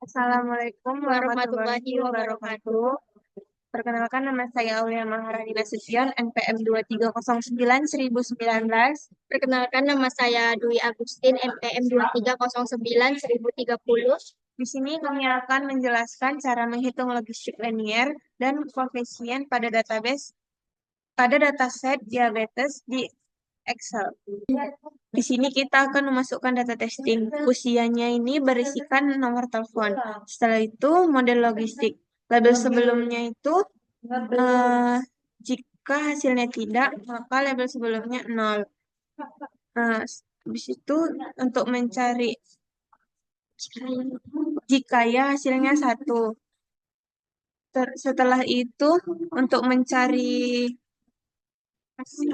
Assalamualaikum warahmatullahi wabarakatuh. Perkenalkan nama saya Aulia Maharani Nasution, NPM 2309-1019. Perkenalkan nama saya Dwi Agustin, MPM 2309-1030. Di sini kami akan menjelaskan cara menghitung logistik linier dan koefisien pada dataset diabetes di Excel. Di sini kita akan memasukkan data testing. Usianya ini berisikan nomor telepon. Setelah itu model logistik. Label sebelumnya itu jika hasilnya tidak, maka label sebelumnya nol. Habis itu untuk mencari jika ya hasilnya satu. Setelah itu untuk mencari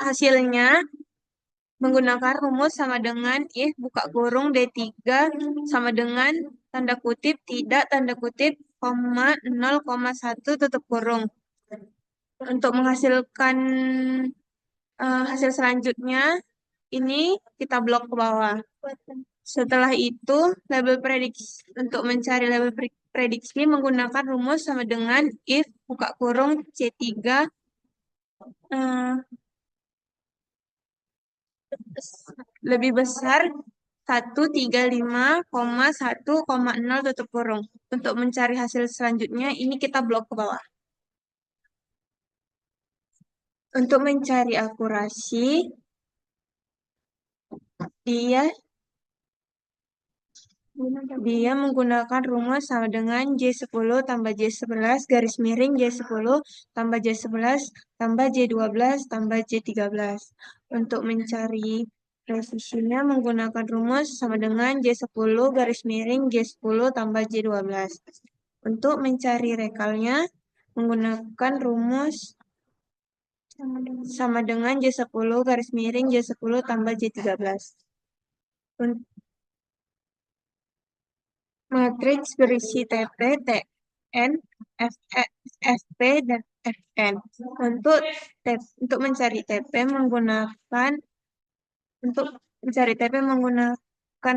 hasilnya menggunakan rumus sama dengan if buka kurung D3 sama dengan tanda kutip tidak tanda kutip koma 0,1 tutup kurung. Untuk menghasilkan hasil selanjutnya ini kita blok ke bawah. Setelah itu label prediksi untuk mencari label prediksi menggunakan rumus sama dengan if buka kurung C3 lebih besar 135,1,0 tutup kurung. Untuk mencari hasil selanjutnya, ini kita blok ke bawah. Untuk mencari akurasi, dia menggunakan rumus sama dengan J10 tambah J11 garis miring J10 tambah J11 tambah J12 tambah J13. Untuk mencari presisinya menggunakan rumus sama dengan J10 garis miring J10 tambah J12. Untuk mencari rekalnya menggunakan rumus sama dengan J10 garis miring J10 tambah J13. Matriks berisi TP, TN, FP, dan FN. Untuk mencari TP menggunakan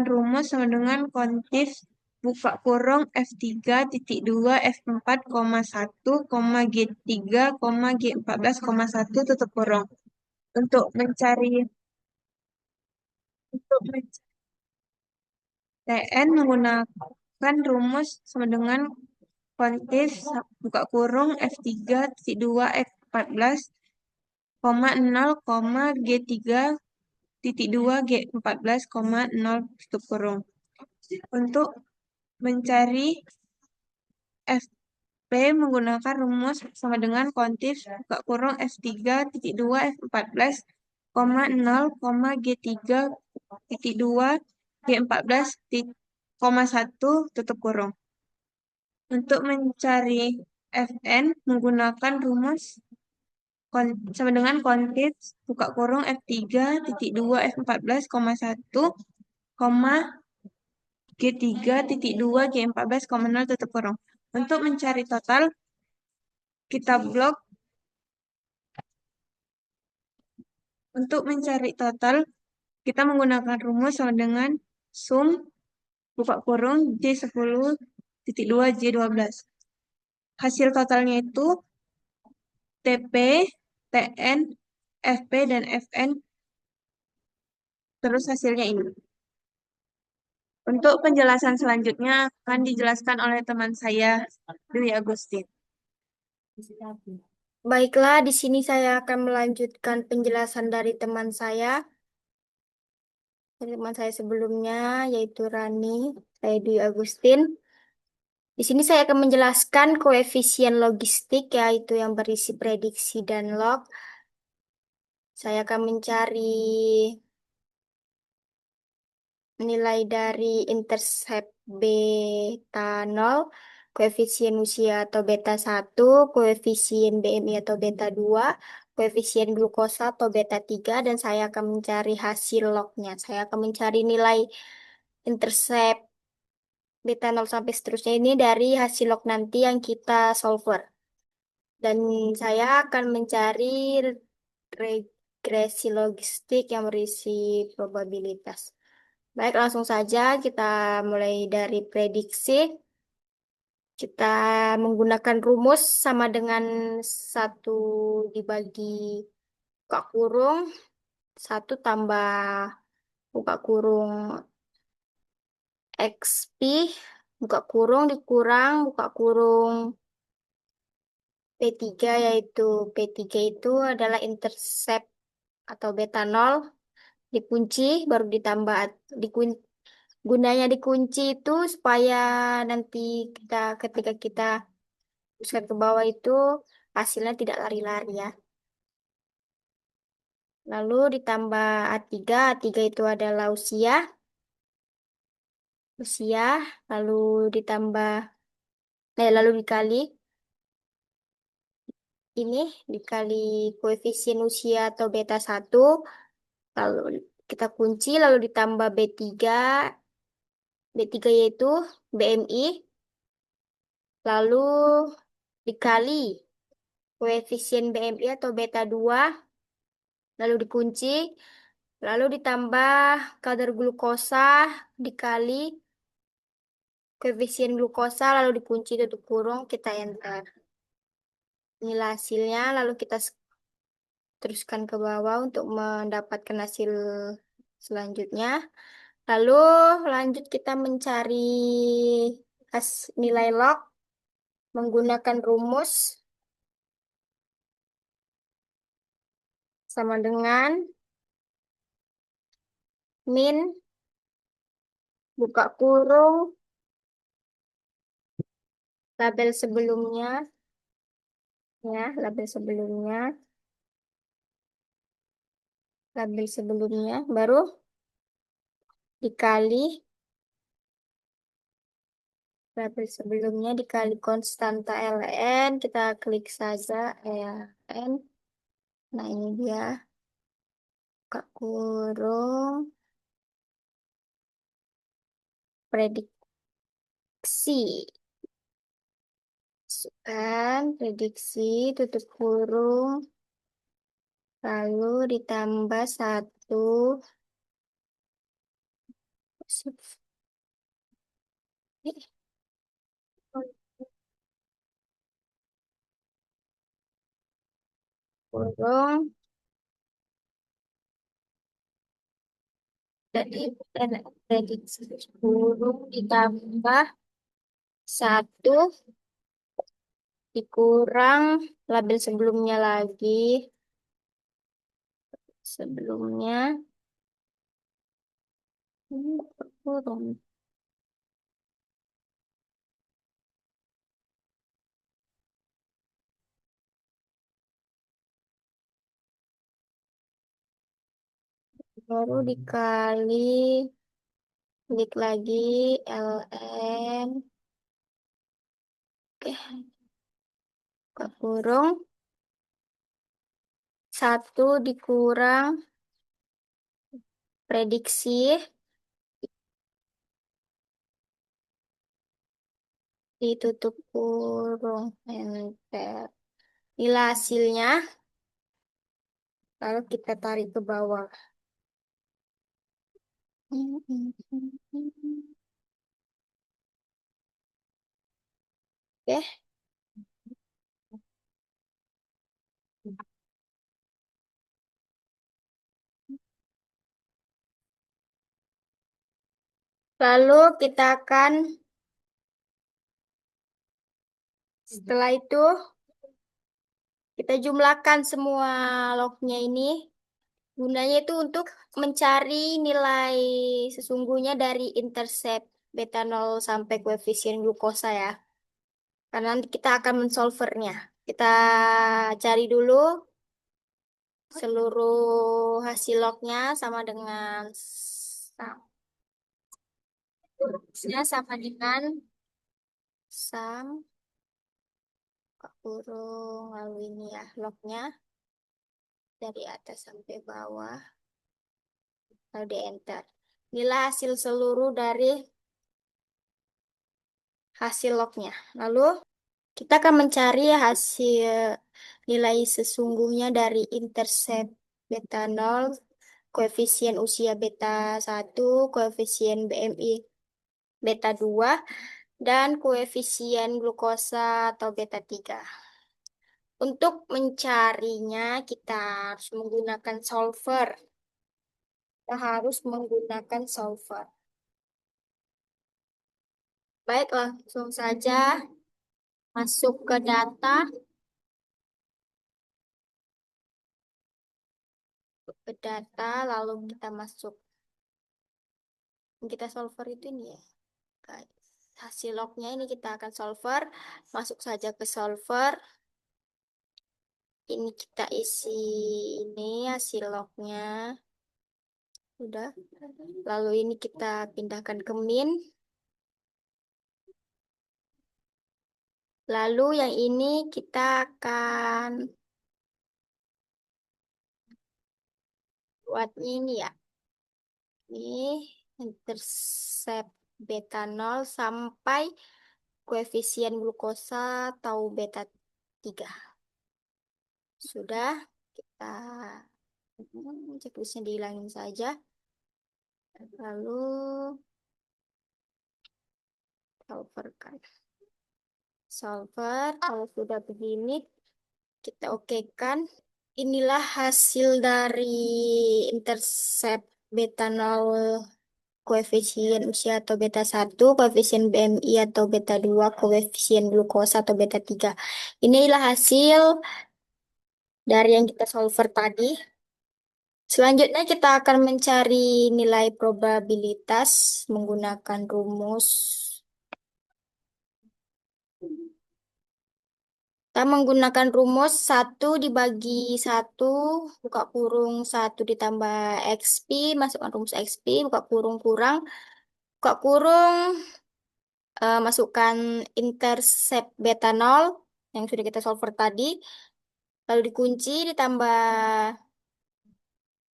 rumus sama dengan kontif buka kurung F3 titik 2 F4, 1, G3, G14, 1 tutup kurung. Untuk mencari TN menggunakan rumus sama dengan kontif buka kurung F3 titik 2 F14, 0, G3 titik 2 G14, 0 tutup kurung. Untuk mencari FP menggunakan rumus sama dengan kontif buka kurung F3 titik 2 F14, 0, G3 titik 2 G14, 1 tutup kurung. Untuk mencari Fn menggunakan rumus sama dengan kontif buka kurung F3 titik 2 F14, 1, G3 titik 2 G14, 0 tutup kurung. Untuk mencari total kita blok. Untuk mencari total kita menggunakan rumus sama dengan sum buka kurung J10 titik 2 J12. Hasil totalnya itu TP, TN, FP, dan FN. Terus hasilnya ini. Untuk penjelasan selanjutnya akan dijelaskan oleh teman saya, Dwi Agustin. Baiklah, di sini saya akan melanjutkan penjelasan dari teman saya sebelumnya, yaitu Rani, saya Dwi Agustin. Di sini saya akan menjelaskan koefisien logistik, yaitu yang berisi prediksi dan log. Saya akan mencari nilai dari intercept beta 0, koefisien usia atau beta 1, koefisien BMI atau beta 2, koefisien glukosa atau beta 3, dan saya akan mencari hasil lognya. Saya akan mencari nilai intercept beta 0 sampai seterusnya ini dari hasil log nanti yang kita solver. Dan saya akan mencari regresi logistik yang berisi probabilitas. Baik, langsung saja kita mulai dari prediksi. Kita menggunakan rumus sama dengan satu dibagi buka kurung, satu tambah buka kurung XP, buka kurung dikurang buka kurung P3, yaitu P3 itu adalah intercept atau beta nol, dikunci, baru ditambah, dikun, gunanya dikunci itu supaya nanti kita ketika kita teruskan ke bawah itu hasilnya tidak lari-lari ya. Lalu ditambah A3, A3 itu adalah usia, usia, lalu ditambah, lalu dikali ini, dikali koefisien usia atau beta 1, lalu kita kunci, lalu ditambah B3, B3 yaitu BMI, lalu dikali koefisien BMI atau beta 2, lalu dikunci, lalu ditambah kadar glukosa dikali koefisien glukosa, lalu dikunci tutup kurung, kita enter. Inilah hasilnya, lalu kita teruskan ke bawah untuk mendapatkan hasil selanjutnya. Lalu lanjut kita mencari nilai log menggunakan rumus sama dengan min buka kurung label sebelumnya, ya, label sebelumnya baru dikali label sebelumnya dikali konstanta ln, kita klik saja ln. Nah, ini dia buka kurung prediksi, masukkan prediksi tutup kurung, lalu ditambah 1 kurung, jadi prediksi kurung ditambah 1 dikurang label sebelumnya lagi, sebelumnya ini kurung, baru dikali, klik lagi ln, oke, buka kurung 1 dikurang prediksi ditutup kurung, enter. Inilah hasilnya, lalu kita tarik ke bawah. Oke, lalu kita akan, setelah itu kita jumlahkan semua lognya ini. Gunanya itu untuk mencari nilai sesungguhnya dari intercept beta 0 sampai koefisien glukosa ya. Karena nanti kita akan mensolvernya. Kita cari dulu seluruh hasil lognya sama dengan sama dengan sum kurung, lalu ini ya lognya dari atas sampai bawah, lalu di enter. Inilah hasil seluruh dari hasil lognya. Lalu kita akan mencari hasil nilai sesungguhnya dari intercept beta 0, koefisien usia beta 1, koefisien BMI beta 2, dan koefisien glukosa atau beta 3. Untuk mencarinya, kita harus menggunakan solver. Kita harus menggunakan solver. Baik, langsung saja masuk ke data, lalu kita masuk. Kita solver itu ini ya, guys. Hasil lognya ini kita akan solver. Masuk saja ke solver. Ini kita isi ini hasil lognya. Sudah. Lalu ini kita pindahkan ke min. Lalu yang ini kita akan buatnya ini ya. Ini intercept beta 0 sampai koefisien glukosa atau beta 3. Sudah, kita checklistnya dihilangin saja. Lalu solverkan. Solver, kalau sudah begini, kita okekan. Inilah hasil dari intercept beta 0, koefisien usia atau beta 1, koefisien BMI atau beta 2, koefisien glukosa atau beta 3. Inilah hasil dari yang kita solver tadi. Selanjutnya kita akan mencari nilai probabilitas menggunakan rumus. Kita menggunakan rumus 1 dibagi 1, buka kurung 1 ditambah XP, masukkan rumus XP, buka kurung kurang, buka kurung, masukkan intercept beta 0 yang sudah kita solver tadi, lalu dikunci, ditambah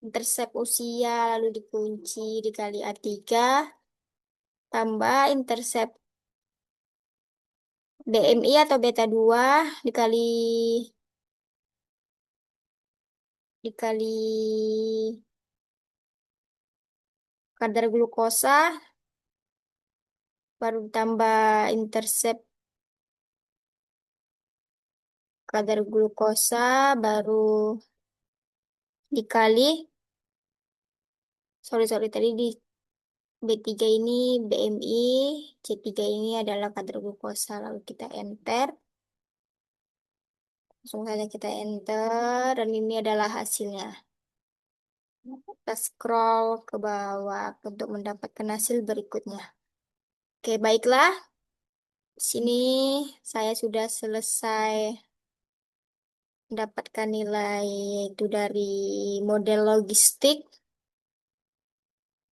intercept usia, lalu dikunci dikali A3, tambah intercept BMI atau beta 2 dikali dikali kadar glukosa, baru tambah intercept kadar glukosa, baru dikali, sorry tadi di B3 ini BMI, C3 ini adalah kadar glukosa, lalu kita enter. Langsung saja kita enter, dan ini adalah hasilnya. Kita scroll ke bawah untuk mendapatkan hasil berikutnya. Oke, baiklah. Sini saya sudah selesai mendapatkan nilai itu dari model logistik,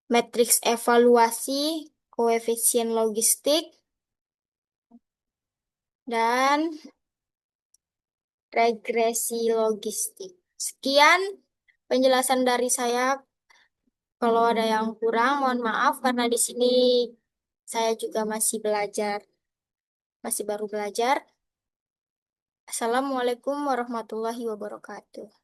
matriks evaluasi, koefisien logistik, dan regresi logistik. Sekian penjelasan dari saya. Kalau ada yang kurang, mohon maaf karena di sini saya juga masih belajar, masih baru belajar. Assalamualaikum warahmatullahi wabarakatuh.